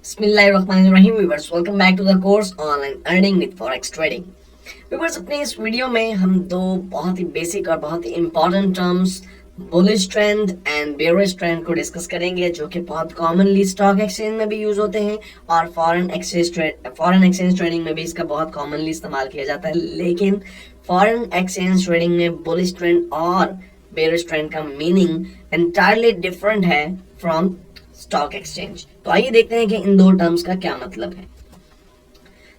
बिस्मिल्लाहिर्रहमानिर्रहीम viewers, welcome back to the course online earning with forex trading. Viewers, अपने इस video में हम दो बहुत ही बेसिक और बहुत ही important terms bullish trend and bearish trend को डिस्कस करेंगे, जो कि बहुत कॉमनली स्टॉक एक्सचेंज में भी यूज होते हैं और फॉरेन एक्सचेंज ट्रेडिंग में भी इसका बहुत कॉमनली इस्तेमाल किया जाता है। लेकिन फॉरेन एक्सचेंज ट्रेडिंग में बुलिश ट्रेंड और बेयरिश ट्रेंड का मीनिंग एंटायरली डिफरेंट है फ्रॉम स्टॉक एक्सचेंज। तो आइए देखते हैं कि इन दो टर्म्स का क्या मतलब है।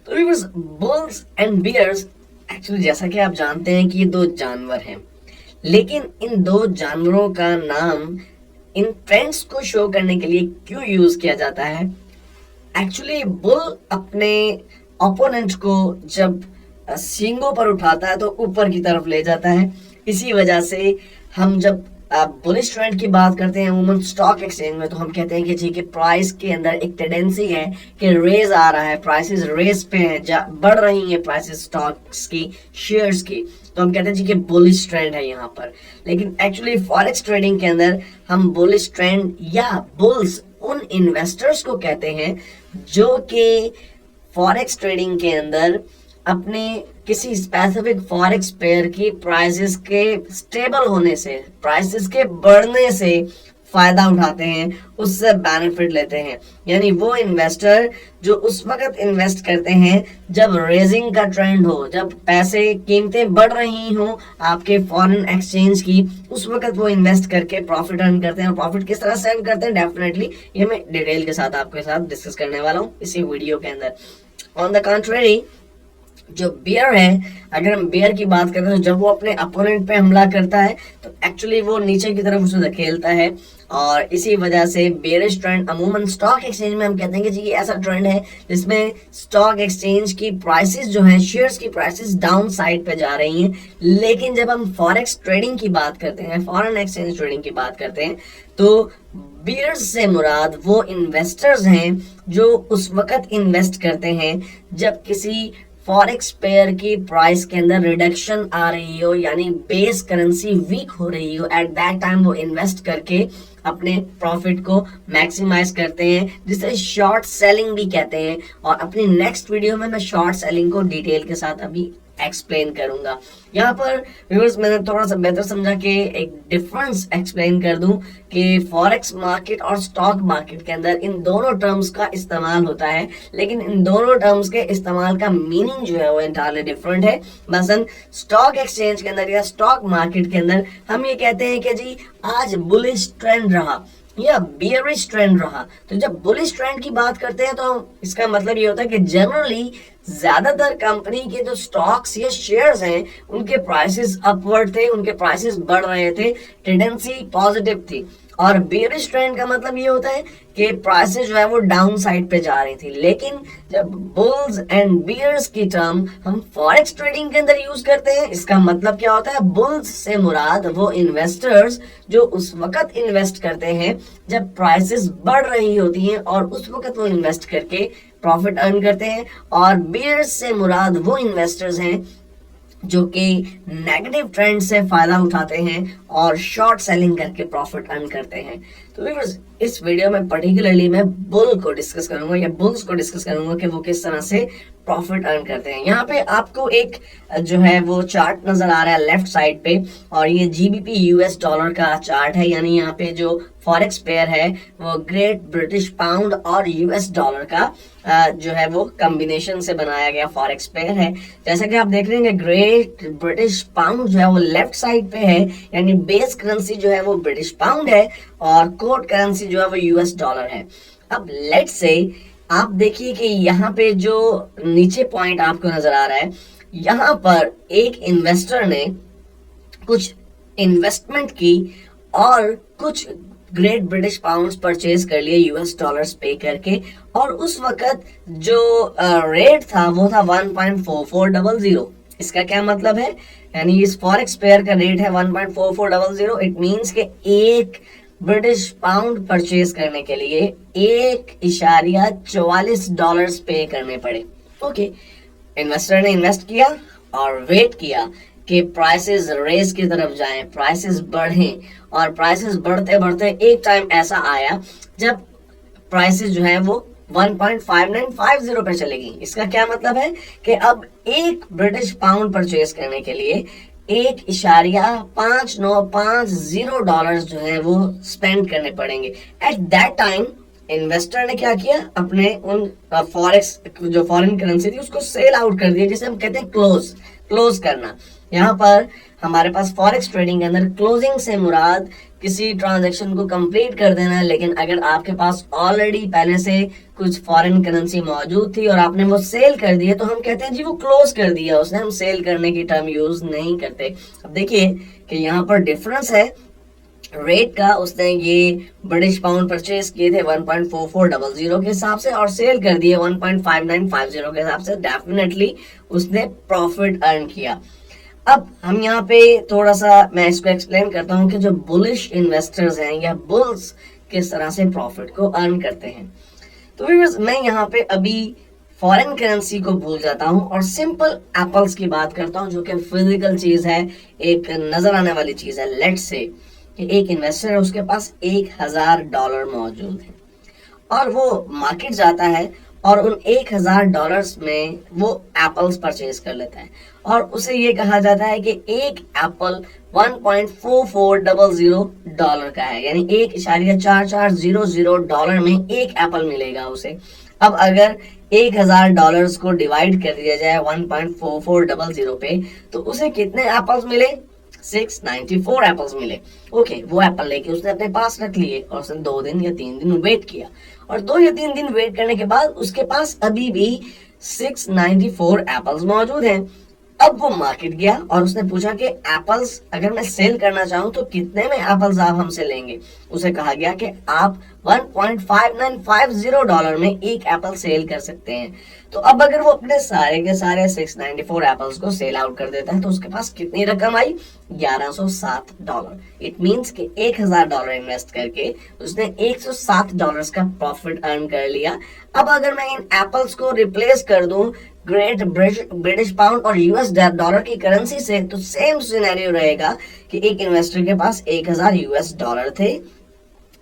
तो viewers, bulls and bears actually जैसा कि आप जानते हैं कि ये दो जानवर हैं, लेकिन इन दो जानवरों का नाम इन ट्रेंड्स को शो करने के लिए क्यों यूज किया जाता है। एक्चुअली बुल अपने ओपोनेंट को जब सींगों पर उठाता है तो ऊपर की तरफ ले जाता है। इसी वजह से हम जब बुलिश ट्रेंड की बात करते हैं वुमन स्टॉक एक्सचेंज में, तो हम कहते हैं कि जी के प्राइस के अंदर एक टेंडेंसी है कि रेज आ रहा है, प्राइसेस रेज पे हैं, बढ़ रही हैं प्राइसेस स्टॉक्स की, शेयर्स की, तो हम कहते हैं जी कि बुलिश ट्रेंड है यहाँ पर। लेकिन एक्चुअली फॉरेक्स ट्रेडिंग के अंदर हम बुलिश ट्रेंड या बुल्स उन इन्वेस्टर्स को कहते हैं जो कि फॉरेक्स ट्रेडिंग के अंदर अपने किसी स्पेसिफिक फॉरेक्स पेयर की प्राइसेस के स्टेबल होने से, प्राइसेस के बढ़ने से फायदा उठाते हैं, उससे बेनिफिट लेते हैं। यानी वो इन्वेस्टर जो उस वक्त इन्वेस्ट करते हैं जब रेजिंग का ट्रेंड हो, जब पैसे कीमतें बढ़ रही हो आपके फॉरेन एक्सचेंज की, उस वक्त वो इन्वेस्ट करके प्रॉफिट अर्न करते हैं। और प्रॉफिट किस तरह से अर्न करते हैं, डेफिनेटली ये मैं डिटेल के साथ आपके साथ डिस्कस करने वाला हूँ इसी वीडियो के अंदर। ऑन द कॉन्ट्रेरी, जो बियर है, अगर हम बियर की बात करें तो जब वो अपने अपोनेंट पे हमला करता है तो एक्चुअली वो नीचे की तरफ उसे धकेलता है, और इसी वजह से बेयरिश ट्रेंड अमूमन स्टॉक एक्सचेंज में हम कहते हैं कि जी ऐसा ट्रेंड है जिसमें स्टॉक एक्सचेंज की प्राइसेस जो है, शेयर्स की प्राइसेस डाउन साइड पे जा रही हैं। लेकिन जब हम फॉरेक्स ट्रेडिंग की बात करते हैं, फॉरेन एक्सचेंज ट्रेडिंग की बात करते हैं, तो बियर्स से मुराद वो इन्वेस्टर्स हैं जो उस वक्त इन्वेस्ट करते हैं जब किसी फॉरेक्स पेयर की प्राइस के अंदर रिडक्शन आ रही हो, यानी बेस करेंसी वीक हो रही हो। एट दैट टाइम वो इन्वेस्ट करके अपने प्रॉफिट को मैक्सिमाइज करते हैं, जिसे शॉर्ट सेलिंग भी कहते हैं। और अपनी नेक्स्ट वीडियो में मैं शॉर्ट सेलिंग को डिटेल के साथ अभी एक्सप्लेन करूंगा। यहाँ पर व्यूअर्स, मैंने थोड़ा सा बेहतर समझा कि एक डिफरेंस एक्सप्लेन कर दूं कि फॉरेक्स मार्केट और स्टॉक मार्केट के अंदर इन दोनों टर्म्स का इस्तेमाल होता है, लेकिन इन दोनों टर्म्स के इस्तेमाल का मीनिंग जो है वो एंटायरली डिफरेंट है। मसलन स्टॉक एक्सचेंज के अंदर या स्टॉक मार्केट के अंदर हम ये कहते हैं कि जी आज बुलिश ट्रेंड रहा या बियरिश ट्रेंड रहा। तो जब बुलिश ट्रेंड की बात करते हैं तो इसका मतलब ये होता है कि जनरली ज्यादातर कंपनी के जो स्टॉक्स या शेयर्स हैं उनके प्राइसेस अपवर्ड थे, उनके प्राइसेस बढ़ रहे थे, टेंडेंसी पॉजिटिव थी। और बेयरिश ट्रेंड का मतलब ये होता है कि प्राइसेस जो है वो डाउन साइड पे जा रही थी। लेकिन जब बुल्स एंड बियर्स की टर्म हम फॉरेक्स ट्रेडिंग के अंदर यूज करते हैं, इसका मतलब क्या होता है, बुल्स से मुराद वो इन्वेस्टर्स जो उस वक्त इन्वेस्ट करते हैं जब प्राइसेस बढ़ रही होती हैं और उस वक्त वो इन्वेस्ट करके प्रॉफिट अर्न करते हैं। और बियर्स से मुराद वो इन्वेस्टर्स हैं जो कि नेगेटिव ट्रेंड से फायदा उठाते हैं और शॉर्ट सेलिंग करके प्रॉफिट अर्न करते हैं। तो व्यूअर्स, इस वीडियो में पर्टिकुलरली मैं बुल को डिस्कस करूंगा या बुल्स को डिस्कस करूंगा कि वो किस तरह से प्रॉफिट अर्न करते हैं। यहाँ पे आपको एक जो है वो चार्ट नजर आ रहा है लेफ्ट साइड पे, और ये जीबीपी यूएस डॉलर का चार्ट है। यानी यहाँ पे जो फॉरेक्स पेयर है वो ग्रेट ब्रिटिश पाउंड और यूएस डॉलर का जो है वो कॉम्बिनेशन से बनाया गया फॉरेक्स पेयर है। जैसा कि आप देख रहे हैं, ग्रेट ब्रिटिश पाउंड जो है वो लेफ्ट साइड पे है, यानी बेस करेंसी जो है वो ब्रिटिश पाउंड है और कोड करेंसी जो है वो यूएस डॉलर है। अब लेट्स से आप देखिए कि यहाँ पे जो नीचे पॉइंट आपको नजर आ रहा है, यहाँ पर एक इन्वेस्टर ने कुछ इन्वेस्टमेंट की और कुछ ग्रेट ब्रिटिश पाउंड्स परचेज कर लिए यूएस डॉलर्स पे करके, और उस वक्त जो रेट था वो था 1.4400। इसका क्या मतलब है, यानी इस फॉरेक्स पेयर का रेट है 1.4400। इट मींस के एक ब्रिटिश पाउंड परचेज करने के लिए $1.44 पे करने पड़े। ओके, इन्वेस्टर ने इन्वेस्ट किया और वेट किया कि प्राइसेस रेस की तरफ जाएं, प्राइसेस बढ़ें, और प्राइसेस बढ़ते बढ़ते एक टाइम ऐसा आया जब प्राइसेस जो है वो 1.5950 पे चलेगी। इसका क्या मतलब है कि अब 1 ब्रिटिश पाउंड परचेज करने के लिए 1.5950 जो है वो स्पेंड करने पड़ेंगे। एट दैट टाइम इन्वेस्टर ने क्या किया, अपने उन फॉरेक्स जो फॉरेन करेंसी थी उसको सेल आउट कर दिया, जिसे हम कहते हैं क्लोज करना। यहाँ पर हमारे पास फॉरेक्स ट्रेडिंग के अंदर क्लोजिंग से मुराद किसी ट्रांजैक्शन को कंप्लीट कर देना है। लेकिन अगर आपके पास ऑलरेडी पहले से कुछ फॉरेन करेंसी मौजूद थी और आपने वो सेल कर दी है, तो हम कहते हैं जी वो क्लोज कर दिया उसने, हम सेल करने की टर्म यूज नहीं करते। अब देखिए कि यहाँ पर डिफरेंस है रेट का। उसने ये ब्रिटिश पाउंड परचेज किए थे 1.4400 के हिसाब से और सेल कर दिए 1.5950 के हिसाब से। डेफिनेटली उसने प्रॉफिट अर्न किया। अब हम यहाँ पे थोड़ा सा मैं इसको एक्सप्लेन करता हूँ कि जो बुलिश इन्वेस्टर्स हैं या बुल्स किस तरह से प्रॉफिट को अर्न करते हैं। तो व्यूअर्स, मैं यहाँ पे अभी फॉरेन करेंसी को भूल जाता हूँ और सिंपल एप्पल्स की बात करता हूँ, जो कि फिजिकल चीज है, एक नजर आने वाली चीज है। लेट्स से कि एक इन्वेस्टर है, उसके पास $1000 मौजूद है और वो मार्केट जाता है और उन $1000 में वो एप्पल्स परचेज कर लेता है और उसे ये कहा जाता है कि एक एप्पल $1.4400 का है, यानी $1.4400 में एक एप्पल मिलेगा उसे। अब अगर $1000 को डिवाइड कर दिया जाए 1.4400 पे, तो उसे कितने एप्पल्स मिले? 694 एप्पल्स मिले। ओके, वो एप्पल लेके उसने अपने पास रख लिए और उसने 2 दिन या 3 दिन वेट किया और 2 या 3 दिन वेट करने के बाद उसके पास अभी भी 694 एप्पल्स मौजूद हैं। अब वो मार्केट गया और उसने पूछा कि एप्पल्स अगर मैं सेल करना चाहूं तो कितने में एप्पल्स आप हमसे लेंगे? उसे कहा गया कि आप $1.5950 में एक एप्पल सेल कर सकते हैं। तो अब अगर वो अपने सारे के सारे 694 एप्पल्स को सेल आउट कर देता है तो उसके पास कितनी रकम आई? $1107। इट मीन्स कि $1000 इन्वेस्ट करके उसने $107 का प्रॉफिट अर्न कर लिया। अब अगर मैं इन एप्पल्स को रिप्लेस कर दूं ग्रेट ब्रिटिश पाउंड और यूएस डॉलर की करेंसी से, तो सेम सिनेरियो रहेगा कि एक इन्वेस्टर के पास $1000 थे,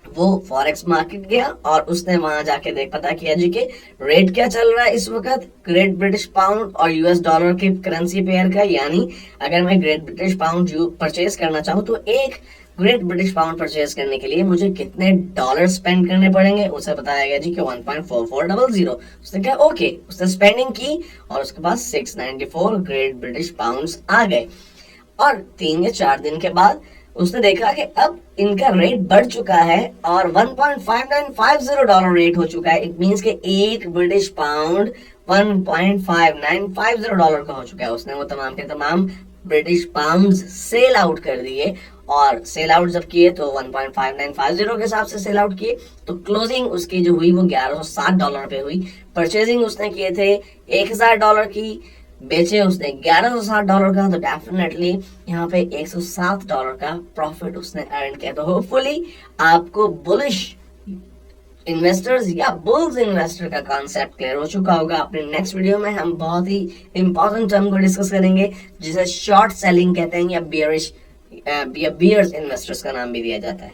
वो फॉरेक्स मार्केट गया और उसने वहां जाके पता किया जी के रेट क्या चल रहा है इस वक्त ग्रेट ब्रिटिश पाउंड और यूएस डॉलर के करेंसी पेयर का। यानी अगर मैं ग्रेट ब्रिटिश पाउंड परचेज करना चाहूँ तो एक ग्रेट ब्रिटिश पाउंड परचेज करने के लिए मुझे कितने डॉलर स्पेंड करने पड़ेंगे? उसे बताया गया जी कि 1.4400। उसने कहा ओके, उसने स्पेंडिंग की और उसके पास 694 ग्रेट ब्रिटिश पाउंड्स आ गए। और 3 या 4 दिन के बाद उसने देखा कि अब इनका रेट बढ़ चुका है और $1.5950 रेट हो चुका है। इट मीन्स कि एक ब्रिटिश पाउंड $1.5950 का हो चुका है। उसने वो तमाम के तमाम ब्रिटिश पाउंड्स सेल आउट कर दिए और सेल आउट जब किए तो 1.5950 के हिसाब से सेल आउट किए, तो क्लोजिंग उसकी जो हुई वो $1107 पे हुई। परचेजिंग उसने किए थे $1000 की, बेचे उसने $1107 का, तो डेफिनेटली यहाँ पे $107 का प्रॉफिट उसने अर्न किया। तो होपफुली आपको बुलिश इन्वेस्टर्स या बुल्स इन्वेस्टर का कॉन्सेप्ट क्लियर हो चुका होगा। अपने नेक्स्ट वीडियो में हम बहुत ही इंपॉर्टेंट टर्म को डिस्कस करेंगे जिसे शॉर्ट सेलिंग कहते हैं या बियर्स इन्वेस्टर्स का नाम भी दिया जाता है।